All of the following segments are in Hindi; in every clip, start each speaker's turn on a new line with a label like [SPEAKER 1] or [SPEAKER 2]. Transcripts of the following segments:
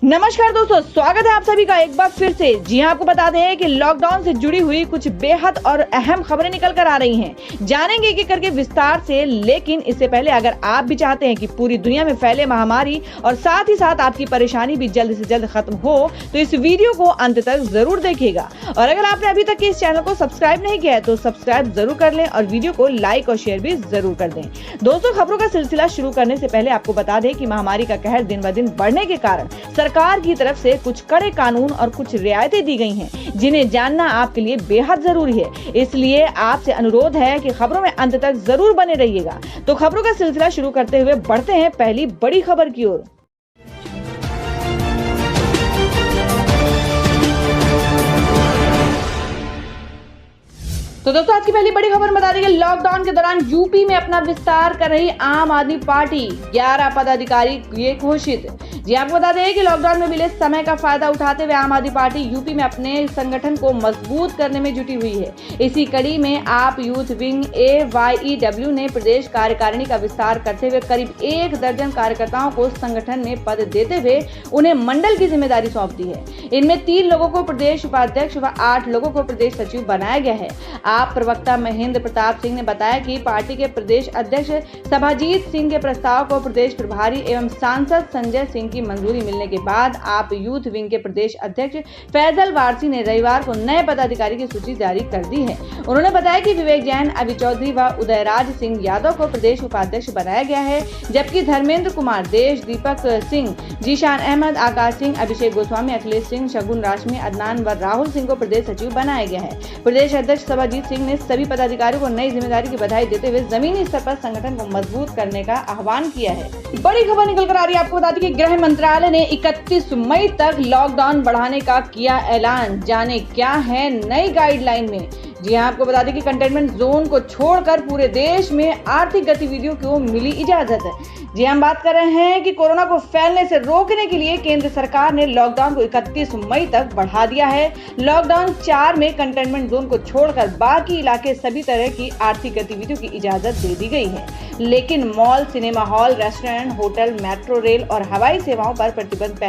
[SPEAKER 1] नमस्कार दोस्तों, स्वागत है आप सभी का एक बार फिर से। जी हां, आपको बता दें कि लॉकडाउन से जुड़ी हुई कुछ बेहद और अहम खबरें निकल कर आ रही हैं। जानेंगे एक एक करके विस्तार से, लेकिन इससे पहले अगर आप भी चाहते हैं कि पूरी दुनिया में फैले महामारी और साथ ही साथ आपकी परेशानी भी जल्द से जल्द खत्म हो, तो इस वीडियो को अंत तक जरूर देखिएगा। और अगर आपने अभी तक इस चैनल को सब्सक्राइब नहीं किया है तो सब्सक्राइब जरूर कर लें और वीडियो को लाइक और शेयर भी जरूर कर दें। दोस्तों, खबरों का सिलसिला शुरू करने से पहले आपको बता दें कि महामारी का कहर दिन ब दिन बढ़ने के कारण सरकार की तरफ से कुछ कड़े कानून और कुछ रियायतें दी गई हैं, जिन्हें जानना आपके लिए बेहद जरूरी है। इसलिए आपसे अनुरोध है कि खबरों में अंत तक जरूर बने रहिएगा। तो खबरों का सिलसिला शुरू करते हुए बढ़ते हैं पहली बड़ी खबर की ओर। तो दोस्तों, आज की पहली बड़ी खबर बता दें कि लॉकडाउन के दौरान यूपी में अपना विस्तार कर रही आम आदमी पार्टी, 11 पदाधिकारी ये घोषित। जी आपको बता दें कि लॉकडाउन में मिले समय का फायदा उठाते हुए आम आदमी पार्टी यूपी में अपने संगठन को मजबूत करने में जुटी हुई है। इसी कड़ी में आप यूथ विंग AYEW ने प्रदेश कार्यकारिणी का विस्तार करते हुए करीब 1 दर्जन कार्यकर्ताओं को संगठन में पद देते हुए उन्हें मंडल की जिम्मेदारी सौंप दी है। इनमें 3 लोगों को प्रदेश उपाध्यक्ष व 8 लोगों को प्रदेश सचिव बनाया गया है। आप प्रवक्ता महेंद्र प्रताप सिंह ने बताया कि पार्टी के प्रदेश अध्यक्ष सभाजीत सिंह के प्रस्ताव को प्रदेश प्रभारी एवं सांसद संजय सिंह की मंजूरी मिलने के बाद आप यूथ विंग के प्रदेश अध्यक्ष फैजल वारसी ने रविवार को नए पदाधिकारी की सूची जारी कर दी है। उन्होंने बताया कि विवेक जैन, अभि चौधरी व उदयराज सिंह यादव को प्रदेश उपाध्यक्ष बनाया गया है, जबकि धर्मेंद्र कुमार देश, दीपक सिंह, जीशान अहमद, आकाश सिंह, अभिषेक गोस्वामी, अखिलेश सिंह, शगुन राशमी, अदनान व राहुल सिंह को प्रदेश सचिव बनाया गया है। प्रदेश अध्यक्ष सभाजीत सिंह ने सभी पदाधिकारियों को नई जिम्मेदारी की बधाई देते हुए जमीनी स्तर पर संगठन को मजबूत करने का आह्वान किया है। बड़ी खबर निकल कर आ रही है, आपको बता दें कि गृह मंत्रालय ने 31 मई तक लॉकडाउन बढ़ाने का किया ऐलान। जाने क्या है नई गाइडलाइन में। जी हाँ, आपको बता दें कि कंटेनमेंट जोन को छोड़कर पूरे देश में आर्थिक गतिविधियों को मिली इजाजत है। जी हम बात कर रहे हैं कि कोरोना को फैलने से रोकने के लिए केंद्र सरकार ने लॉकडाउन को 31 मई तक बढ़ा दिया है। लॉकडाउन 4 में कंटेनमेंट जोन को छोड़कर बाकी इलाके सभी तरह की आर्थिक गतिविधियों की इजाजत दे दी गई है, लेकिन mall, cinema hall, restaurant, hotel, metro rail और हवाई सेवाओं पर प्रतिबंध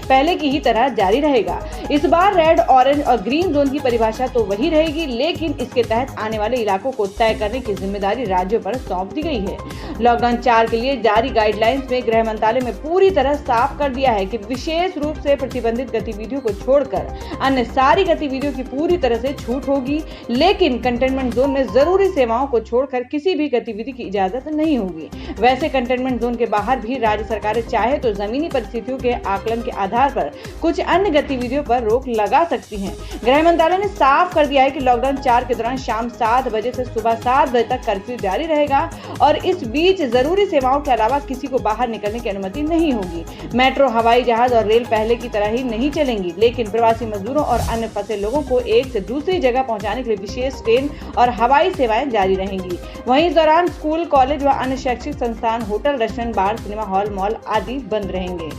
[SPEAKER 1] पहले की ही तरह जारी रहेगा। इस बार रेड, ऑरेंज और ग्रीन जोन की परिभाषा तो वही रहेगी, लेकिन इसके तहत आने वाले इलाकों को तय करने की जिम्मेदारी राज्यों पर सौंप दी गई है। लॉकडाउन 4 के लिए जारी गाइडलाइंस में गृह मंत्रालय में पूरी तरह साफ कर दिया है कि विशेष रूप से प्रतिबंधित गतिविधियों को छोड़कर अन्य सारी गतिविधियों की पूरी तरह से छूट होगी, लेकिन कंटेनमेंट जोन में जरूरी सेवाओं को छोड़कर किसी भी गतिविधि की इजाजत नहीं होगी। वैसे कंटेनमेंट जोन के बाहर भी राज्य सरकारें चाहे तो जमीनी परिस्थितियों के आकलन के आधार पर कुछ अन्य गतिविधियों पर रोक लगा सकती हैं। गृह मंत्रालय ने साफ कर दिया है कि लॉकडाउन 4 के दौरान शाम 7 बजे से सुबह 7 बजे तक कर्फ्यू जारी रहेगा और इस बीच जरूरी सेवाओं के अलावा किसी को बाहर निकलने की अनुमति नहीं होगी। मेट्रो, हवाई जहाज और रेल पहले की तरह ही नहीं चलेंगी, लेकिन प्रवासी मजदूरों और अन्य फंसे लोगों को एक से दूसरी जगह पहुंचाने के लिए विशेष ट्रेन और हवाई सेवाएं जारी रहेंगी। वहीं इस दौरान स्कूल, कॉलेज व अन्य शैक्षिक संस्थान, होटल, रेस्टोरेंट, बार, सिनेमा हॉल, मॉल आदि बंद रहेंगे।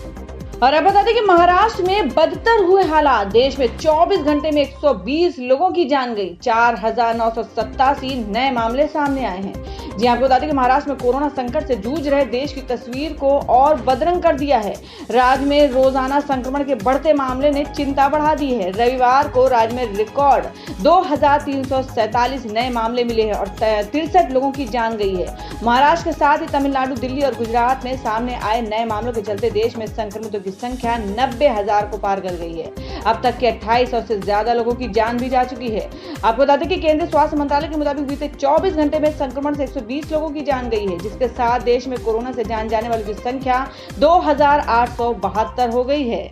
[SPEAKER 1] और अब बता दें कि महाराष्ट्र में बदतर हुए हालात। देश में 24 घंटे में 120 लोगों की जान गई, 4,987 नए मामले सामने आए हैं। जी आपको बता दें कि महाराष्ट्र में कोरोना संकट से जूझ रहे देश की तस्वीर को और बदरंग कर दिया है। राज्य में रोजाना संक्रमण के बढ़ते मामले ने चिंता बढ़ा दी है। रविवार को राज्य में रिकॉर्ड 2,347 नए मामले मिले हैं और 63 लोगों की जान गई है। महाराष्ट्र के साथ ही तमिलनाडु, दिल्ली और गुजरात में सामने आए नए मामलों के चलते देश में संक्रमितों की संख्या 90,000 को पार कर गई है। अब तक के 2800 से ज्यादा लोगों की जान भी जा चुकी है। आपको बता दें कि केंद्रीय स्वास्थ्य मंत्रालय के मुताबिक बीते 24 घंटे में संक्रमण से 120 लोगों की जान गई है, जिसके साथ देश में कोरोना से जान जाने वालों की संख्या 2,872 हो गई है।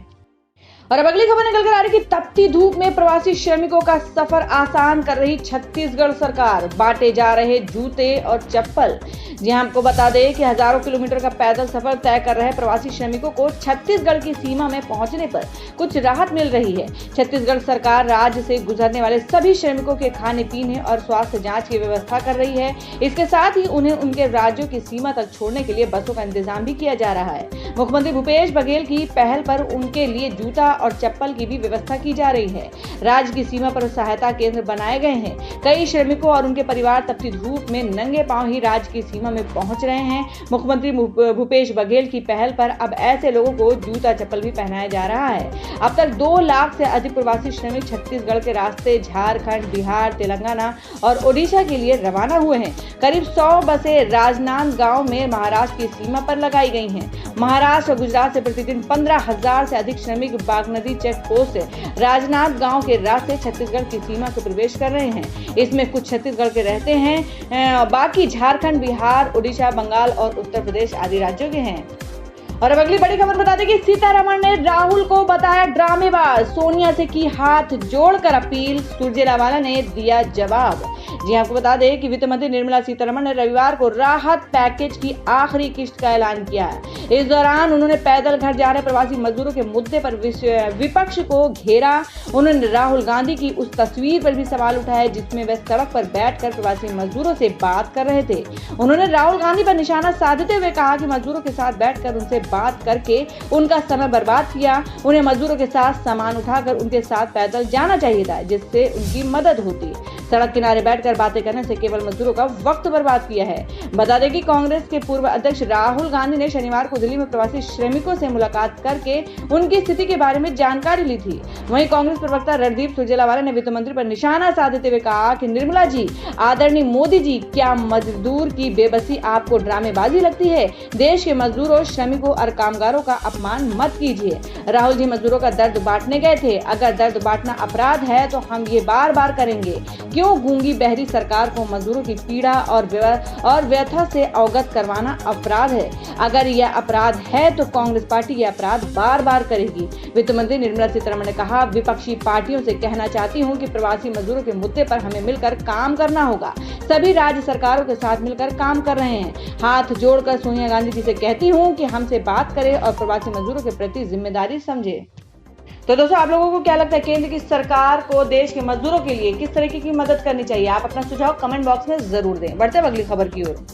[SPEAKER 1] और अब अगली खबर निकल कर आ रही है कि तपती धूप में प्रवासी श्रमिकों का सफर आसान कर रही छत्तीसगढ़ सरकार, बांटे जा रहे जूते और चप्पल। जी आपको बता दें कि हजारों किलोमीटर का पैदल सफर तय कर रहे प्रवासी श्रमिकों को छत्तीसगढ़ की सीमा में पहुंचने पर कुछ राहत मिल रही है। छत्तीसगढ़ सरकार राज्य से गुजरने वाले सभी श्रमिकों के खाने पीने और स्वास्थ्य जांच की व्यवस्था कर रही है। इसके साथ ही उन्हें उनके राज्यों की सीमा तक छोड़ने के लिए बसों का इंतजाम भी किया जा रहा है। मुख्यमंत्री भूपेश बघेल की पहल पर उनके लिए जूता और चप्पल की भी व्यवस्था की जा रही है। राज्य की सीमा पर सहायता केंद्र बनाए गए हैं। कई श्रमिकों और उनके परिवार तपती धूप में नंगे पांव ही राज्य की सीमा में पहुंच रहे हैं। मुख्यमंत्री भूपेश बघेल की पहल पर अब ऐसे लोगों को जूता चप्पल भी पहनाया जा रहा है। अब तक 2 लाख से अधिक प्रवासी श्रमिक छत्तीसगढ़ के रास्ते झारखंड, बिहार, तेलंगाना और ओडिशा के लिए रवाना हुए हैं। करीब 100 बसें राजनांदगांव में महाराष्ट्र की सीमा पर लगाई गई हैं। महाराष्ट्र और गुजरात से प्रतिदिन 15,000 से अधिक श्रमिक बागनदी चेक पोस्ट राजनांदगांव के रास्ते छत्तीसगढ़ की सीमा को प्रवेश कर रहे हैं। इसमें कुछ छत्तीसगढ़ के रहते हैं, बाकी झारखंड, बिहार, ओडिशा, बंगाल और उत्तर प्रदेश आदि राज्यों के हैं। और अब अगली बड़ी खबर बता दें कि सीतारमण ने राहुल को बताया ड्रामेबाज, सोनिया से की हाथ जोड़कर अपील, सुरजेवाला ने दिया जवाब। जी आपको बता दें कि वित्त मंत्री निर्मला सीतारमण ने रविवार को राहत पैकेज की आखिरी किस्त का ऐलान किया है। इस दौरान उन्होंने पैदल घर जा रहे प्रवासी मजदूरों के मुद्दे पर विपक्ष को घेरा। उन्होंने राहुल गांधी की उस तस्वीर पर भी सवाल उठाया जिसमें वे सड़क पर बैठकर प्रवासी मजदूरों से बात कर रहे थे। उन्होंने राहुल गांधी पर निशाना साधते हुए कहा कि मजदूरों के साथ बैठकर उनसे बात करके उनका समय बर्बाद किया। उन्हें मजदूरों के साथ सामान उठाकर उनके साथ पैदल जाना चाहिए था, जिससे उनकी मदद होती। सड़क किनारे बैठकर बातें करने से केवल मजदूरों का वक्त बर्बाद किया है। बता दें कि कांग्रेस के पूर्व अध्यक्ष राहुल गांधी ने शनिवार को दिल्ली में प्रवासी श्रमिकों से मुलाकात करके उनकी स्थिति के बारे में जानकारी ली थी। वहीं कांग्रेस प्रवक्ता रणदीप सुरजेवाला ने वित्त मंत्री पर निशाना साधते हुए कहा कि निर्मला जी, आदरणीय मोदी जी, क्या मजदूर की बेबसी आपको ड्रामेबाजी लगती है? देश के मजदूरों, श्रमिकों और कामगारों का अपमान मत कीजिए। राहुल जी मजदूरों का दर्द बांटने गए थे। अगर दर्द बांटना अपराध है तो हम ये बार बार करेंगे। क्यों गूंगी बहरी सरकार को मजदूरों की पीड़ा और व्यथा से अवगत करवाना अपराध है? अगर यह अपराध है तो कांग्रेस पार्टी यह अपराध बार बार करेगी। वित्त मंत्री निर्मला सीतारमण ने कहा, विपक्षी पार्टियों से कहना चाहती हूं कि प्रवासी मजदूरों के मुद्दे पर हमें मिलकर काम करना होगा। सभी राज्य सरकारों के साथ मिलकर काम कर रहे हैं। हाथ जोड़कर सोनिया गांधी जी से कहती हूं कि हमसे बात करें और प्रवासी मजदूरों के प्रति जिम्मेदारी समझे। तो दोस्तों, आप लोगों को क्या लगता है केंद्र की सरकार को देश के मजदूरों के लिए किस तरीके की मदद करनी चाहिए? आप अपना सुझाव कमेंट बॉक्स में जरूर दें। बढ़ते हैं अगली खबर की ओर।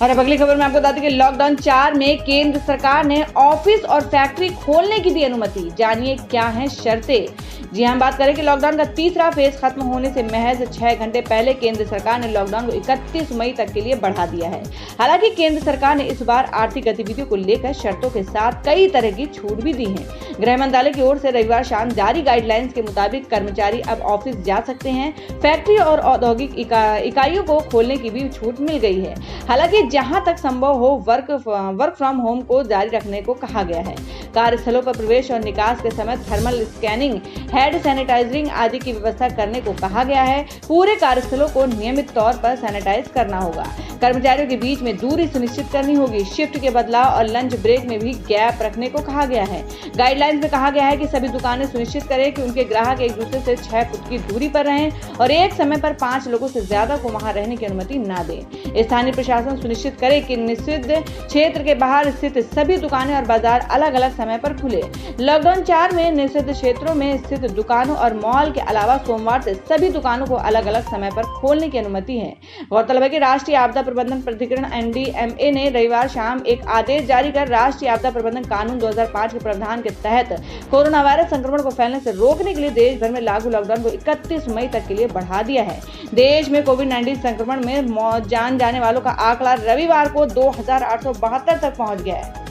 [SPEAKER 1] और अब अगली खबर में आपको बता दें कि लॉकडाउन 4 में केंद्र सरकार ने ऑफिस और फैक्ट्री खोलने की दी अनुमति। जानिए क्या हैं शर्तें। जी हम बात करें कि लॉकडाउन का तीसरा फेज खत्म होने से महज 6 घंटे पहले केंद्र सरकार ने लॉकडाउन को 31 मई तक के लिए बढ़ा दिया है। हालांकि केंद्र सरकार ने इस बार आर्थिक गतिविधियों को लेकर शर्तों के साथ कई तरह की छूट भी दी है। गृह मंत्रालय की ओर से रविवार शाम जारी गाइडलाइंस के मुताबिक कर्मचारी अब ऑफिस जा सकते हैं। फैक्ट्री और औद्योगिक इकाइयों को खोलने की भी छूट मिल गई है। हालांकि जहां तक संभव हो वर्क फ्रॉम होम को जारी रखने को कहा गया है। कार्यस्थलों पर प्रवेश और निकास के समय थर्मल स्कैनिंग, हैंड सैनिटाइजिंग आदि की व्यवस्था करने को कहा गया है। पूरे कार्यस्थलों को नियमित तौर पर सैनिटाइज करना होगा। कर्मचारियों के बीच में दूरी सुनिश्चित करनी होगी। शिफ्ट के बदलाव और लंच ब्रेक में भी गैप रखने को कहा गया है। गाइडलाइंस में कहा गया है कि सभी दुकानें सुनिश्चित करें कि उनके ग्राहक एक दूसरे से 6 फुट की दूरी पर रहें और एक समय पर 5 लोगों से ज्यादा को वहां रहने की अनुमति न दें। स्थानीय प्रशासन सुनिश्चित करे कि निषिद्ध क्षेत्र के बाहर स्थित सभी दुकानें और बाजार अलग अलग समय पर खुले। लॉकडाउन 4 में निषिद्ध क्षेत्रों में स्थित दुकानों और मॉल के अलावा सोमवार से सभी दुकानों को अलग अलग समय पर खोलने की अनुमति है। गौरतलब है कि राष्ट्रीय आपदा प्रबंधन प्राधिकरण NDMA ने रविवार शाम एक आदेश जारी कर राष्ट्रीय आपदा प्रबंधन कानून 2005 के प्रावधान के तहत कोरोना वायरस संक्रमण को फैलने से रोकने के लिए देश भर में लागू लॉकडाउन को 31 मई तक के लिए बढ़ा दिया है। देश में कोविड-19 संक्रमण में जान जाने वालों का आंकड़ा रविवार को 2872 तक पहुंच गया है।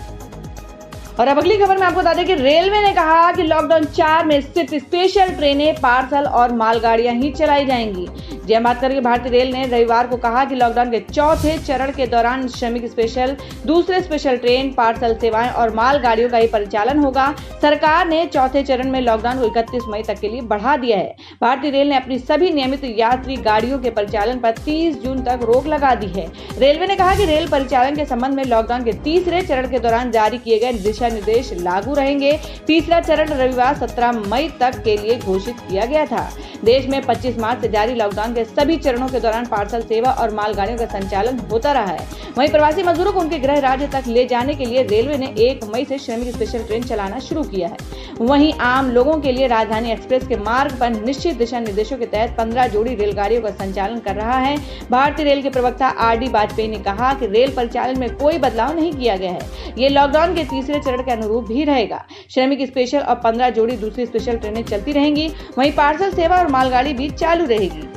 [SPEAKER 1] और अब अगली खबर में आपको बता दें कि रेलवे ने कहा कि लॉकडाउन 4 में सिर्फ स्पेशल ट्रेनें, पार्सल और मालगाड़ियां ही चलाई जाएंगी। जय बात करें भारतीय रेल ने रविवार को कहा कि लॉकडाउन के चौथे चरण के दौरान श्रमिक स्पेशल, दूसरे स्पेशल ट्रेन, पार्सल सेवाएं और मालगाड़ियों का ही परिचालन होगा। सरकार ने चौथे चरण में लॉकडाउन को 31 मई तक के लिए बढ़ा दिया है। भारतीय रेल ने अपनी सभी नियमित यात्री गाड़ियों के परिचालन पर 30 जून तक रोक लगा दी है। रेलवे ने कहा कि रेल परिचालन के संबंध में लॉकडाउन के तीसरे चरण के दौरान जारी किए गए दिशा निर्देश लागू रहेंगे। तीसरा चरण रविवार 17 मई तक के लिए घोषित किया गया था। देश में 25 मार्च से जारी लॉकडाउन के सभी चरणों के दौरान पार्सल सेवा और मालगाड़ियों का संचालन होता रहा है। वहीं प्रवासी मजदूरों को उनके गृह राज्य तक ले जाने के लिए रेलवे ने 1 मई से श्रमिक स्पेशल ट्रेन चलाना शुरू किया है। वहीं आम लोगों के लिए राजधानी एक्सप्रेस के मार्ग पर निश्चित दिशा निर्देशों के तहत 15 जोड़ी रेलगाड़ियों का संचालन कर रहा है। भारतीय रेल के प्रवक्ता RD वाजपेयी ने कहा कि रेल परिचालन में कोई बदलाव नहीं किया गया है। ये लॉकडाउन के तीसरे चरण चरण के अनुरूप भी रहेगा। श्रमिक स्पेशल और 15 जोड़ी दूसरी स्पेशल ट्रेनें चलती रहेंगी। वहीं पार्सल सेवा और मालगाड़ी भी चालू रहेगी।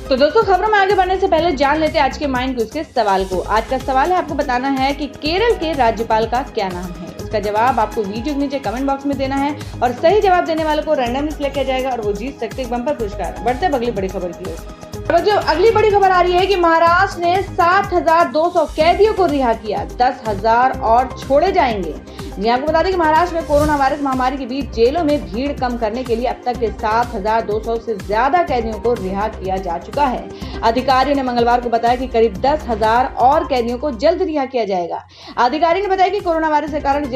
[SPEAKER 1] तो दोस्तों, खबरों में आगे बढ़ने से पहले जान लेते हैं आज के माइंड क्विज के सवाल को। आज का सवाल है, आपको बताना है कि केरल के राज्यपाल का क्या नाम है। इसका जवाब आपको वीडियो के नीचे कमेंट बॉक्स में देना है और सही जवाब देने वाले को रैंडमली सिलेक्ट किया जाएगा और वो जीत सकते हैं बम्पर पुरस्कार। बढ़ते हैं अगली बड़ी खबर की ओर। जो अगली बड़ी खबर आ रही है कि महाराष्ट्र ने 7,200 कैदियों को रिहा किया, 10,000 और छोड़े जाएंगे। जी आपको बता दें कि महाराष्ट्र में कोरोना वायरस महामारी के बीच जेलों में भीड़ कम करने के लिए अब तक के 7,200 से ज्यादा कैदियों को रिहा किया जा चुका है। अधिकारियों ने मंगलवार को बताया कि करीब 10,000 और कैदियों को जल्द रिहा किया जाएगा। अधिकारी ने बताया कि कोरोना वायरस के कारण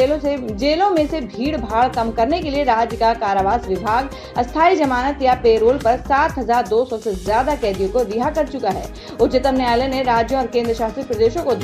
[SPEAKER 1] जेलों में से भीड़ भाड़ कम करने के लिए राज्य का कारावास विभाग अस्थायी जमानत या पेरोल पर 7,200 से ज्यादा कैदियों को रिहा कर चुका है। उच्चतम न्यायालय ने राज्यों और केंद्र शासित प्रदेशों को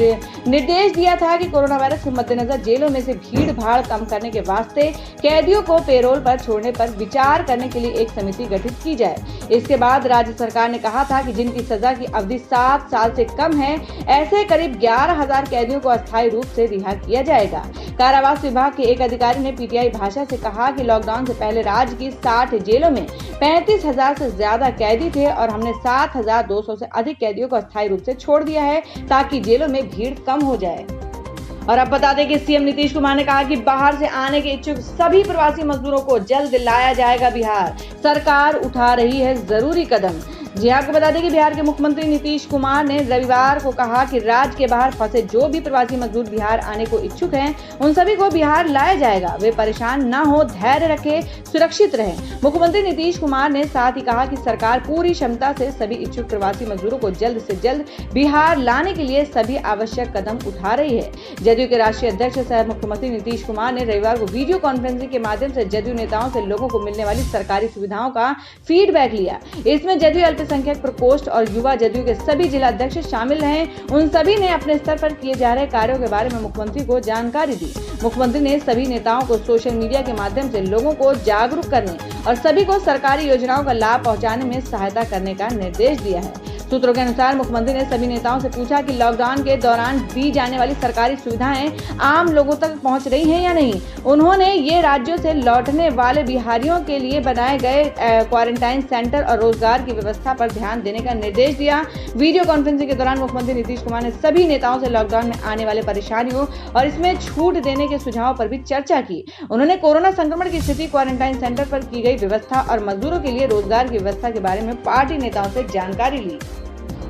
[SPEAKER 1] निर्देश दिया था कि कोरोना वायरस के मद्देनजर जेलों में से भीड़ भाड़ कम करने के वास्ते कैदियों को पेरोल पर छोड़ने पर विचार करने के लिए एक समिति गठित की जाए। इसके बाद राज्य सरकार ने कहा था कि जिनकी सजा की अवधि 7 साल से कम है, ऐसे करीब 11,000 कैदियों को अस्थायी रूप से रिहा किया जाएगा। कारावास विभाग के एक अधिकारी ने पीटीआई भाषा से कहा कि लॉकडाउन से पहले राज्य की 60 जेलों में 35,000 से ज्यादा कैदी थे और हमने 7,200 से अधिक कैदियों को अस्थायी रूप से छोड़ दिया है ताकि जेलों में भीड़ कम हो जाए। और अब बता दें कि सीएम नीतीश कुमार ने कहा कि बाहर से आने के इच्छुक सभी प्रवासी मजदूरों को जल्द लाया जाएगा बिहार। सरकार उठा रही है जरूरी कदम। जी आपको बता दें कि बिहार के मुख्यमंत्री नीतीश कुमार ने रविवार को कहा कि राज्य के बाहर फंसे जो भी प्रवासी मजदूर बिहार आने को इच्छुक हैं, उन सभी को बिहार लाया जाएगा। वे परेशान न हो, धैर्य रखें, सुरक्षित रहें। मुख्यमंत्री नीतीश कुमार ने साथ ही कहा कि सरकार पूरी क्षमता से सभी इच्छुक प्रवासी मजदूरों को जल्द से जल्द बिहार लाने के लिए सभी आवश्यक कदम उठा रही है। जदयू के राष्ट्रीय अध्यक्ष सह मुख्यमंत्री नीतीश कुमार ने रविवार को वीडियो कॉन्फ्रेंसिंग के माध्यम से जदयू नेताओं से लोगों को मिलने वाली सरकारी सुविधाओं का फीडबैक लिया। इसमें जदयू अल्पसंख्यक प्रकोष्ठ और युवा जदयू के सभी जिला अध्यक्ष शामिल हैं। उन सभी ने अपने स्तर पर किए जा रहे कार्यों के बारे में मुख्यमंत्री को जानकारी दी। मुख्यमंत्री ने सभी नेताओं को सोशल मीडिया के माध्यम से लोगों को जागरूक करने और सभी को सरकारी योजनाओं का लाभ पहुंचाने में सहायता करने का निर्देश दिया है। सूत्रों के अनुसार मुख्यमंत्री ने सभी नेताओं से पूछा कि लॉकडाउन के दौरान दी जाने वाली सरकारी सुविधाएं आम लोगों तक पहुंच रही हैं या नहीं। उन्होंने ये राज्यों से लौटने वाले बिहारियों के लिए बनाए गए क्वारंटाइन सेंटर और रोजगार की व्यवस्था पर ध्यान देने का निर्देश दिया। वीडियो कॉन्फ्रेंसिंग के दौरान मुख्यमंत्री नीतीश कुमार ने सभी नेताओं से लॉकडाउन में आने वाले परेशानियों और इसमें छूट देने के सुझावों पर भी चर्चा की। उन्होंने कोरोना संक्रमण की स्थिति, क्वारंटाइन सेंटर पर की गई व्यवस्था और मजदूरों के लिए रोजगार की व्यवस्था के बारे में पार्टी नेताओं से जानकारी ली।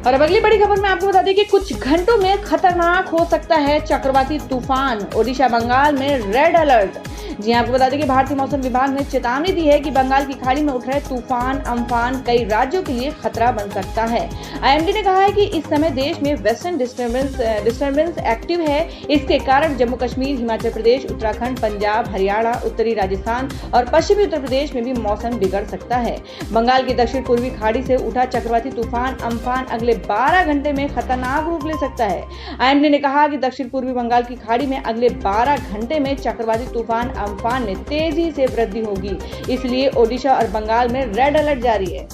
[SPEAKER 1] और अब अगली बड़ी खबर में आपको बता दें कि कुछ घंटों में खतरनाक हो सकता है चक्रवाती तूफान। ओडिशा बंगाल में रेड अलर्ट। जी आपको बता दें कि भारतीय मौसम विभाग ने चेतावनी दी है कि बंगाल की खाड़ी में उठ रहे तूफान अम्फान कई राज्यों के लिए खतरा बन सकता है। आईएमडी ने कहा है कि इस समय देश में वेस्टर्न डिस्टर्बेंस एक्टिव है। इसके कारण जम्मू कश्मीर, हिमाचल प्रदेश, उत्तराखंड, पंजाब, हरियाणा, उत्तरी राजस्थान और पश्चिमी उत्तर प्रदेश में भी मौसम बिगड़ सकता है। बंगाल की दक्षिण पूर्वी खाड़ी से उठा चक्रवाती तूफान अम्फान अगले 12 घंटे में खतरनाक रूप ले सकता है। आईएमडी ने कहा कि दक्षिण पूर्वी बंगाल की खाड़ी में अगले 12 घंटे में चक्रवाती तूफान अम्फान में तेजी से वृद्धि होगी। इसलिए ओडिशा और बंगाल में रेड अलर्ट जारी है।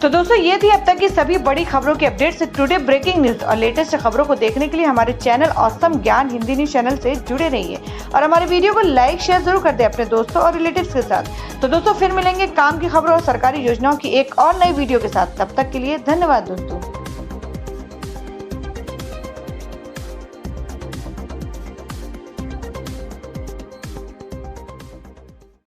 [SPEAKER 1] तो दोस्तों, ये थी अब तक की सभी बड़ी खबरों की अपडेट्स। टुडे ब्रेकिंग न्यूज और लेटेस्ट खबरों को देखने के लिए हमारे चैनल ऑसम ज्ञान हिंदी न्यूज चैनल से जुड़े रहिए और हमारे वीडियो को लाइक शेयर जरूर कर दें अपने दोस्तों और रिलेटिव्स के साथ। तो दोस्तों, फिर मिलेंगे काम की खबरों और सरकारी योजनाओं की एक और नई वीडियो के साथ। तब तक के लिए धन्यवाद दोस्तों।